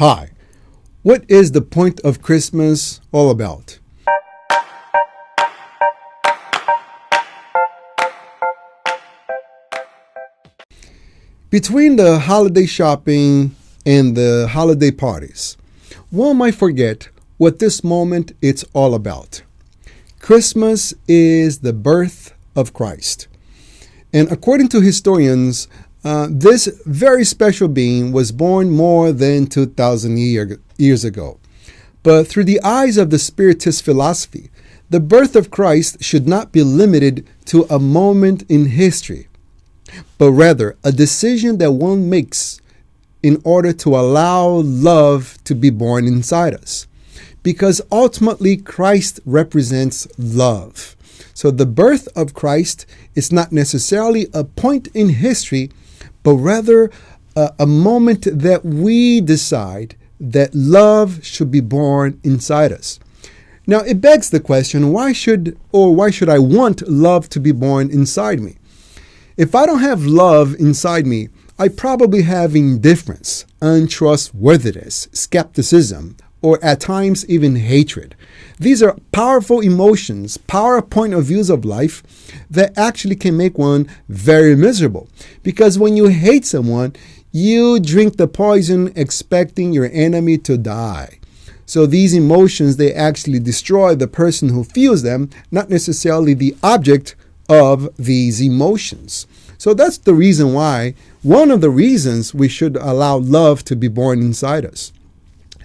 Hi, what is the point of Christmas all about? Between the holiday shopping and the holiday parties, one might forget what this moment is all about. Christmas is the birth of Christ. And according to historians, this very special being was born more than 2,000 years ago. But through the eyes of the Spiritist Philosophy, the birth of Christ should not be limited to a moment in history, but rather a decision that one makes in order to allow love to be born inside us. Because ultimately Christ represents love. So the birth of Christ is not necessarily a point in history, but rather a moment that we decide that love should be born inside us. Now it begs the question, why should I want love to be born inside me? If I don't have love inside me, I probably have indifference, untrustworthiness, skepticism, or at times even hatred. These are powerful emotions, power point of views of life that actually can make one very miserable. Because when you hate someone, you drink the poison expecting your enemy to die. So these emotions, they actually destroy the person who feels them, not necessarily the object of these emotions. So that's the reason why, one of the reasons we should allow love to be born inside us.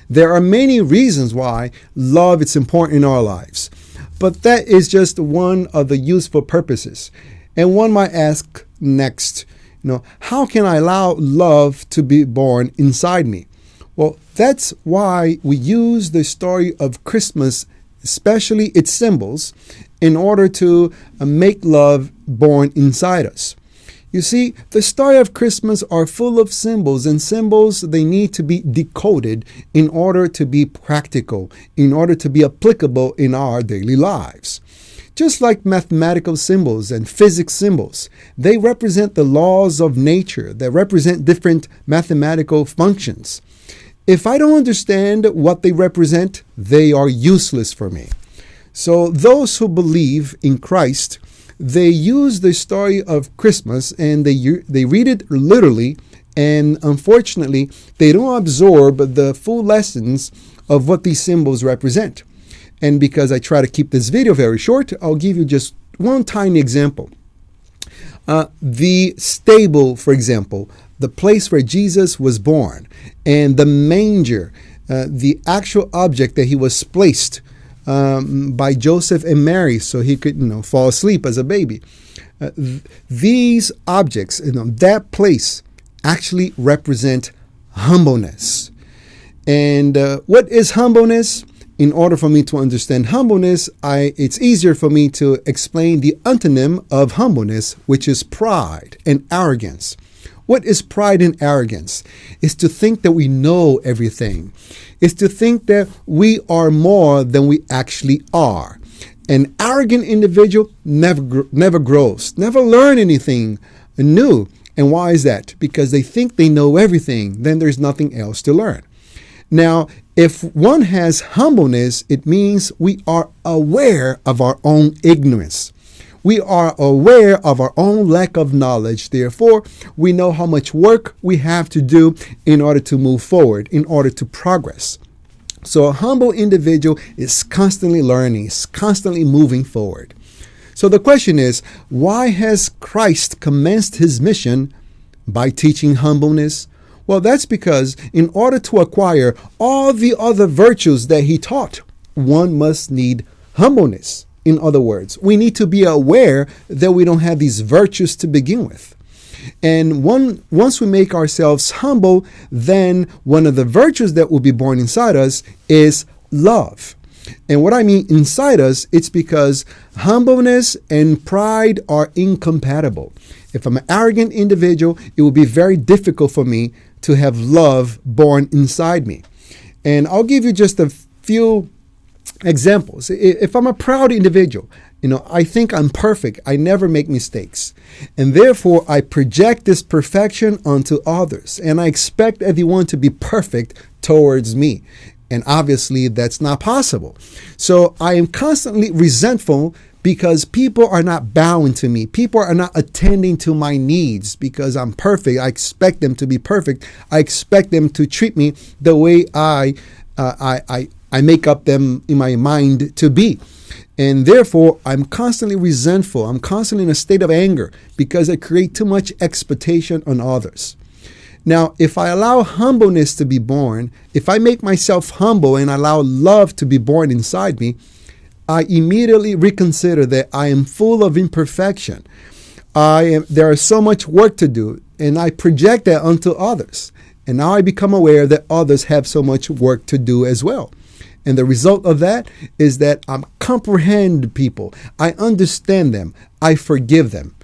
There are many reasons why love is important in our lives, but that is just one of the useful purposes. And one might ask next, how can I allow love to be born inside me? Well, that's why we use the story of Christmas, especially its symbols, in order to make love born inside us. You see, the story of Christmas are full of symbols, and symbols, they need to be decoded in order to be practical, in order to be applicable in our daily lives. Just like mathematical symbols and physics symbols, they represent the laws of nature, that represent different mathematical functions. If I don't understand what they represent, they are useless for me. So those who believe in Christ, they use the story of Christmas and they read it literally, and unfortunately, they don't absorb the full lessons of what these symbols represent. And because I try to keep this video very short, I'll give you just one tiny example. The stable, for example, the place where Jesus was born, and the manger, the actual object that he was placed by Joseph and Mary so he could fall asleep as a baby. These objects, that place actually represent humbleness. And what is humbleness? In order for me to understand humbleness, it's easier for me to explain the antonym of humbleness, which is pride and arrogance. What is pride and arrogance? It's to think that we know everything. It's to think that we are more than we actually are. An arrogant individual never grows, never learn anything new. And why is that? Because they think they know everything. Then there's nothing else to learn. Now, if one has humbleness, it means we are aware of our own ignorance. We are aware of our own lack of knowledge. Therefore, we know how much work we have to do in order to move forward, in order to progress. So a humble individual is constantly learning, is constantly moving forward. So the question is, why has Christ commenced his mission by teaching humbleness? Well, that's because in order to acquire all the other virtues that he taught, one must need humbleness. In other words, we need to be aware that we don't have these virtues to begin with. And once we make ourselves humble, then one of the virtues that will be born inside us is love. And what I mean inside us, it's because humbleness and pride are incompatible. If I'm an arrogant individual, it will be very difficult for me to have love born inside me. And I'll give you just a few examples. If I'm a proud individual, I think I'm perfect. I never make mistakes. And therefore, I project this perfection onto others. And I expect everyone to be perfect towards me. And obviously, that's not possible. So I am constantly resentful because people are not bowing to me. People are not attending to my needs because I'm perfect. I expect them to be perfect. I expect them to treat me the way I make up them in my mind to be. And therefore, I'm constantly resentful. I'm constantly in a state of anger because I create too much expectation on others. Now, if I allow humbleness to be born, if I make myself humble and allow love to be born inside me, I immediately reconsider that I am full of imperfection. There is so much work to do, and I project that onto others. And now I become aware that others have so much work to do as well. And the result of that is that I comprehend people. I understand them. I forgive them.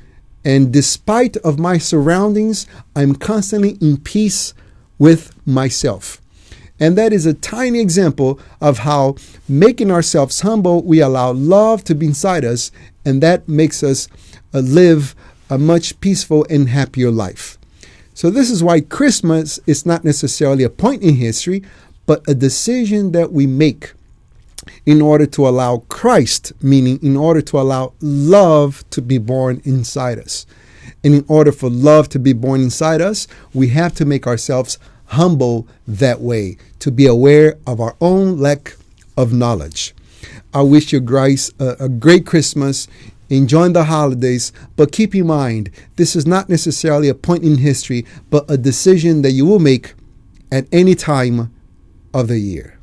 And despite of my surroundings, I'm constantly in peace with myself. And that is a tiny example of how making ourselves humble, we allow love to be inside us, and that makes us live a much peaceful and happier life. So this is why Christmas is not necessarily a point in history, but a decision that we make in order to allow Christ, meaning in order to allow love to be born inside us. And in order for love to be born inside us, we have to make ourselves humble that way, to be aware of our own lack of knowledge. I wish you guys a great Christmas, enjoying the holidays, but keep in mind, this is not necessarily a point in history, but a decision that you will make at any time of the year.